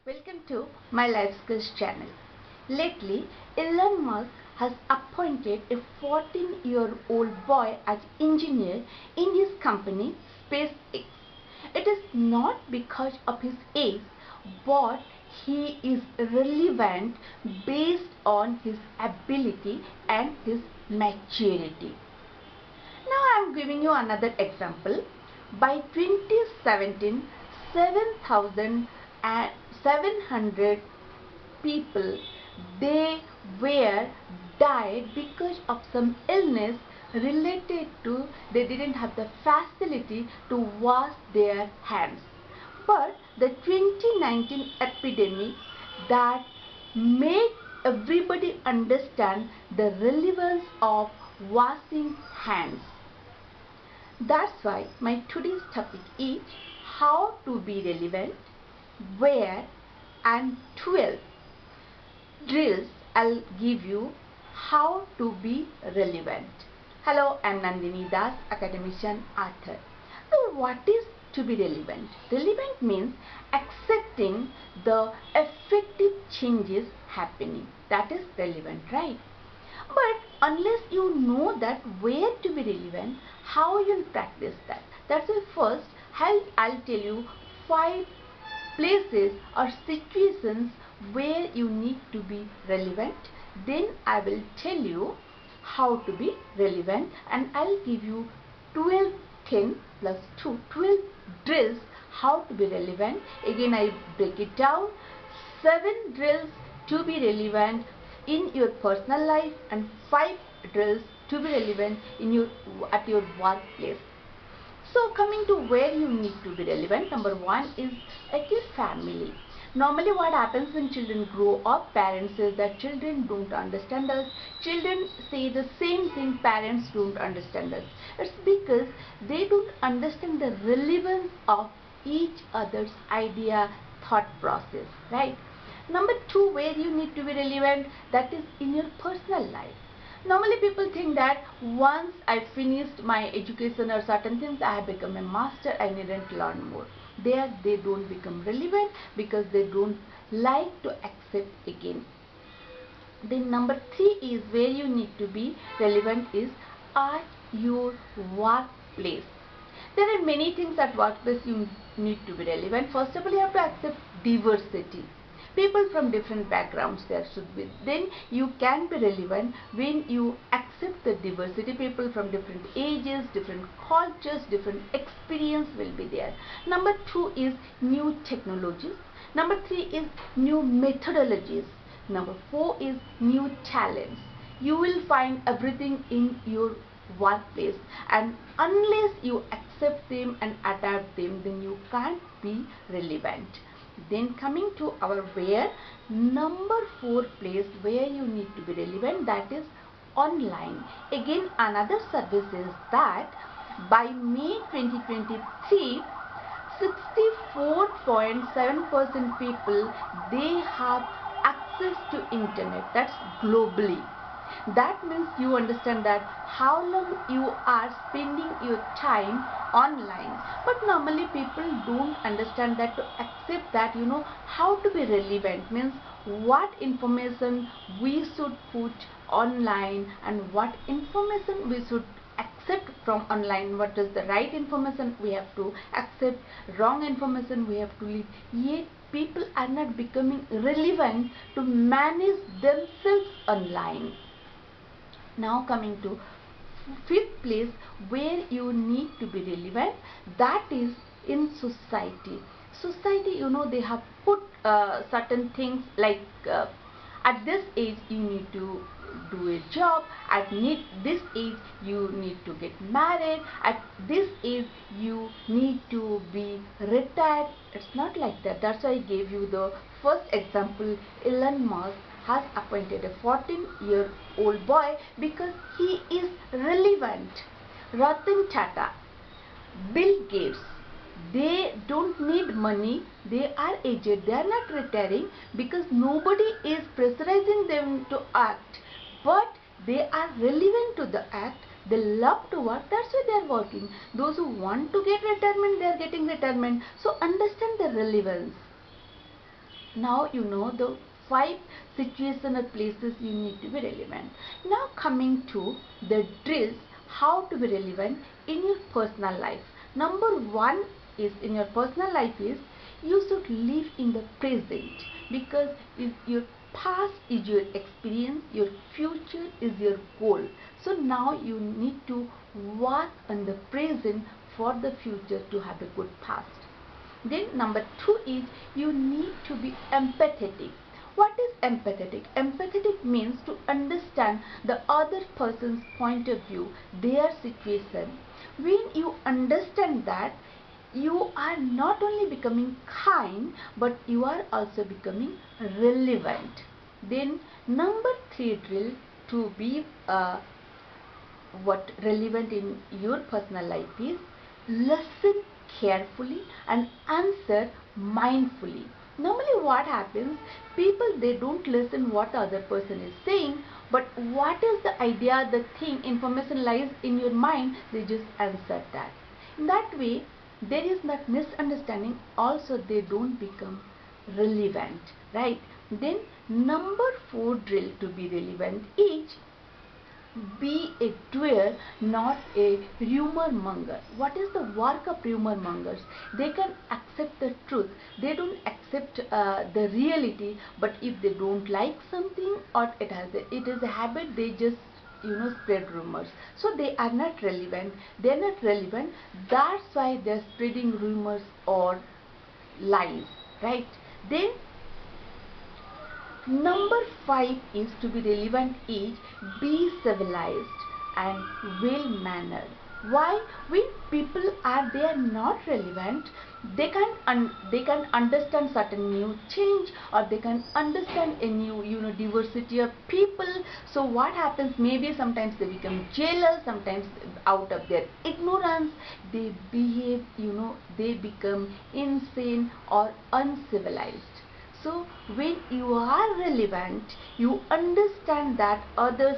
Welcome to my Life Skills channel. Lately, Elon Musk has appointed a 14-year-old boy as engineer in his company SpaceX. It is not because of his age, but he is relevant based on his ability and his maturity. Now I am giving you another example. By 2017, 7,700 people they were died because of some illness related to they didn't have the facility to wash their hands. But the 2019 epidemic that made everybody understand the relevance of washing hands. That's why my today's topic is how to be relevant, where, and 12 drills I'll give you how to be relevant. Hello, I'm Nandini Das, academician author. So what is to be relevant? Relevant means accepting the effective changes happening. That is relevant, right? But unless you know that where to be relevant, how you'll practice that? That's why first I'll tell you 5 places or situations where you need to be relevant. Then I will tell you how to be relevant, and I'll give you 12 10 plus 2 12 drills how to be relevant. Again I break it down. 7 drills to be relevant in your personal life and 5 drills to be relevant in your at your workplace. So coming to where you need to be relevant, number 1 is at your family. Normally what happens when children grow up, parents say that children don't understand us. Children say the same thing, parents don't understand us. It's because they don't understand the relevance of each other's idea, thought process, right? Number 2, where you need to be relevant, that is in your personal life. Normally people think that once I finished my education or certain things, I have become a master, I needn't learn more. There they don't become relevant because they don't like to accept again. Then number 3 is where you need to be relevant is at your workplace. There are many things at workplace you need to be relevant. First of all, you have to accept diversity. People from different backgrounds there should be. Then you can be relevant when you accept the diversity. People from different ages, different cultures, different experience will be there. Number 2 is new technologies. Number 3 is new methodologies. Number 4 is new talents. You will find everything in your workplace, and unless you accept them and adapt them, then you can't be relevant. Then coming to our where, number 4 place where you need to be relevant, that is online. Again another service is that by May 2023, 64.7% people they have access to internet. That's globally. That means you understand that how long you are spending your time online. But normally people don't understand that, to accept that, how to be relevant means what information we should put online and what information we should accept from online. What is the right information we have to accept, wrong information we have to leave. Yet people are not becoming relevant to manage themselves online. Now coming to 5th place where you need to be relevant, that is in society. Society, they have put certain things like at this age you need to do a job, at this age you need to get married, at this age you need to be retired. It's not like that. That's why I gave you the first example. Elon Musk has appointed a 14-year-old boy because he is relevant. Ratan Tata, Bill Gates, they don't need money, they are aged, they are not retiring because nobody is pressurizing them to act, but they are relevant to the act. They love to work, that's why they are working. Those who want to get retirement, they are getting retirement. So understand the relevance. Now you know the 5 situations or places you need to be relevant. Now coming to the drills, how to be relevant in your personal life. Number 1 is in your personal life is you should live in the present, because your past is your experience, your future is your goal. So now you need to work on the present for the future to have a good past. Then number 2 is you need to be empathetic. What is empathetic? Empathetic means to understand the other person's point of view, their situation. When you understand that, you are not only becoming kind, but you are also becoming relevant. Then number 3 drill to be what relevant in your personal life is listen carefully and answer mindfully. Normally what happens, people they don't listen what the other person is saying, but what is the idea, the thing, information lies in your mind, they just answer that. In that way there is not misunderstanding, also they don't become relevant, right? Then number 4 drill to be relevant is be a doer, not a rumor monger. What is the work of rumor mongers? They can accept the truth. They don't accept the reality. But if they don't like something or it is a habit, they just spread rumors. So they are not relevant. They are not relevant. That's why they are spreading rumors or lies, right? Then number 5 is to be relevant is be civilized and well mannered. Why? When people they are not relevant, they can understand certain new change, or they can understand a new diversity of people. So what happens, maybe sometimes they become jealous, sometimes out of their ignorance they behave, they become insane or uncivilized. So when you are relevant, you understand that others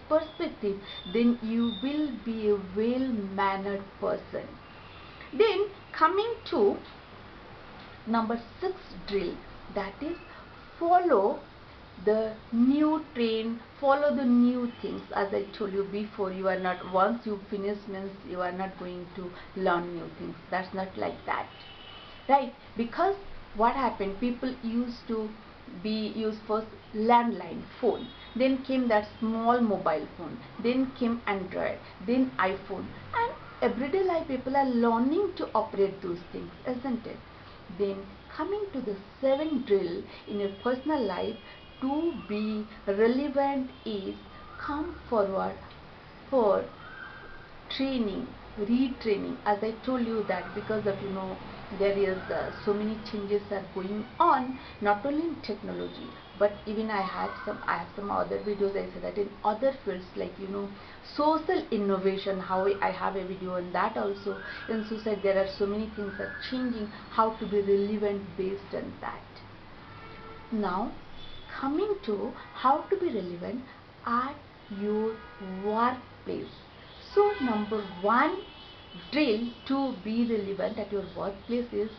perspective, then you will be a well mannered person. Then coming to number 6 drill, that is follow the new trend, follow the new things. As I told you before, you are not, once you finish means you are not going to learn new things. That's not like that, right? Because what happened, people used to use first landline phone, then came that small mobile phone, then came Android, then iPhone, and everyday life people are learning to operate those things, isn't it? Then coming to the 7th drill in your personal life to be relevant is come forward for training, retraining. As I told you that because of there is so many changes are going on, not only in technology, but even I have some other videos. I said that in other fields like social innovation, how I have a video on that also. In society there are so many things are changing, how to be relevant based on that. Now coming to how to be relevant at your workplace. So number 1 drill to be relevant at your workplace is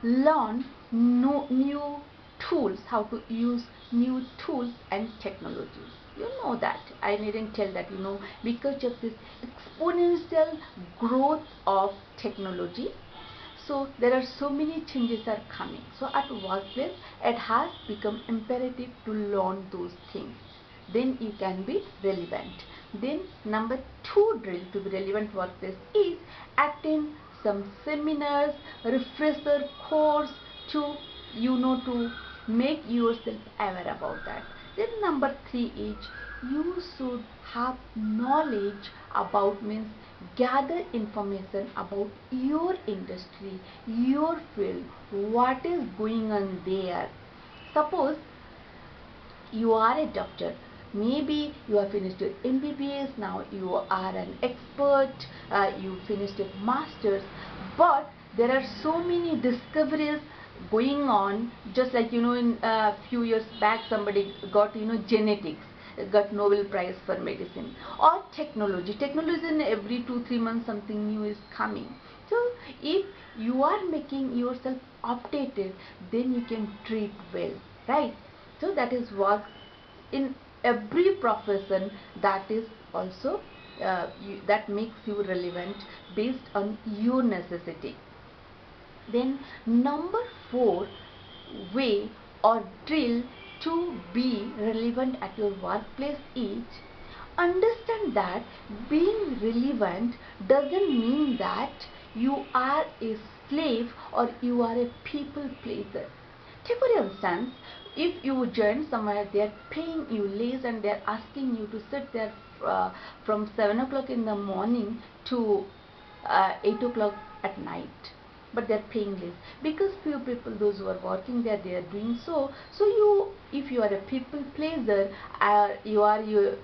learn new tools, how to use new tools and technologies. You know that, I needn't tell that, because of this exponential growth of technology. So there are so many changes are coming. So at workplace it has become imperative to learn those things. Then you can be relevant. Then number 2 drill to be relevant workplace is attend some seminars, refresher course to to make yourself aware about that. Then number 3 is you should have knowledge about, means gather information about your industry, your field, what is going on there. Suppose you are a doctor, maybe you have finished your MBBS, now you are an expert, you finished your masters, but there are so many discoveries going on, just like in a few years back somebody got genetics, got Nobel Prize for medicine, or technology in every 2-3 months something new is coming. So if you are making yourself updated, then you can treat well, right? So that is what in every profession, that is also that makes you relevant based on your necessity. Then number 4 way or drill to be relevant at your workplace is understand that being relevant doesn't mean that you are a slave or you are a people pleaser. Take for instance, if you join somewhere, they are paying you less and they are asking you to sit there from 7 o'clock in the morning to 8 o'clock at night, but they are paying less because few people, those who are working there, they are doing so. So you, if you are a people pleaser, you are you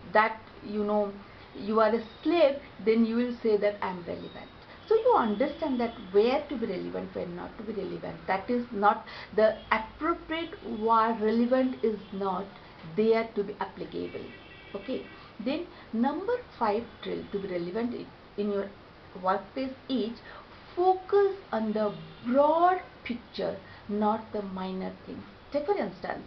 are a slave, then you will say that I am relevant. So you understand that where to be relevant, where not to be relevant. That is not the appropriate word. Relevant is not there to be applicable. Okay. Then number 5 drill to be relevant in your workplace is focus on the broad picture, not the minor things. Take for instance,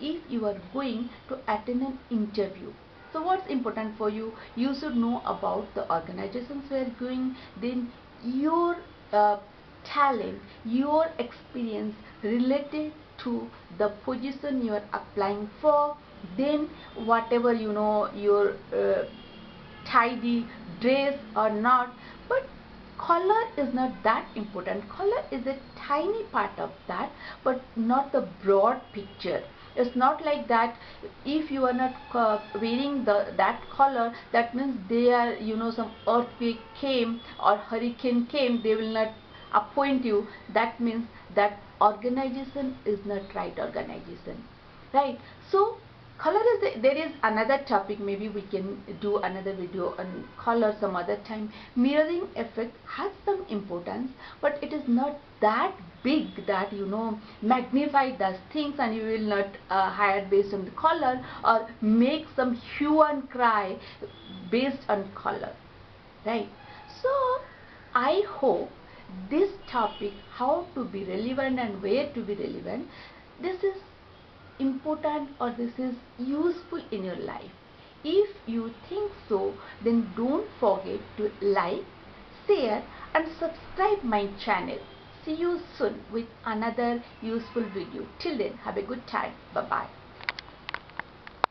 if you are going to attend an interview, so what's important for you? You should know about the organizations where you're going, then your talent, your experience related to the position you are applying for, then whatever your tidy dress or not. But color is not that important. Color is a tiny part of that, but not the broad picture. It's not like that if you are not wearing that color, that means they are, some earthquake came or hurricane came, they will not appoint you. That means that organization is not right organization, right? So color is there is another topic, maybe we can do another video on color some other time. Mirroring effect has some importance, but it is not that big that magnify those things and you will not hire based on the color or make some hue and cry based on color, right? So I hope this topic, how to be relevant and where to be relevant, this is important or this is useful in your life. If you think so, then don't forget to like, share and subscribe my channel. See you soon with another useful video. Till then, have a good time. Bye bye.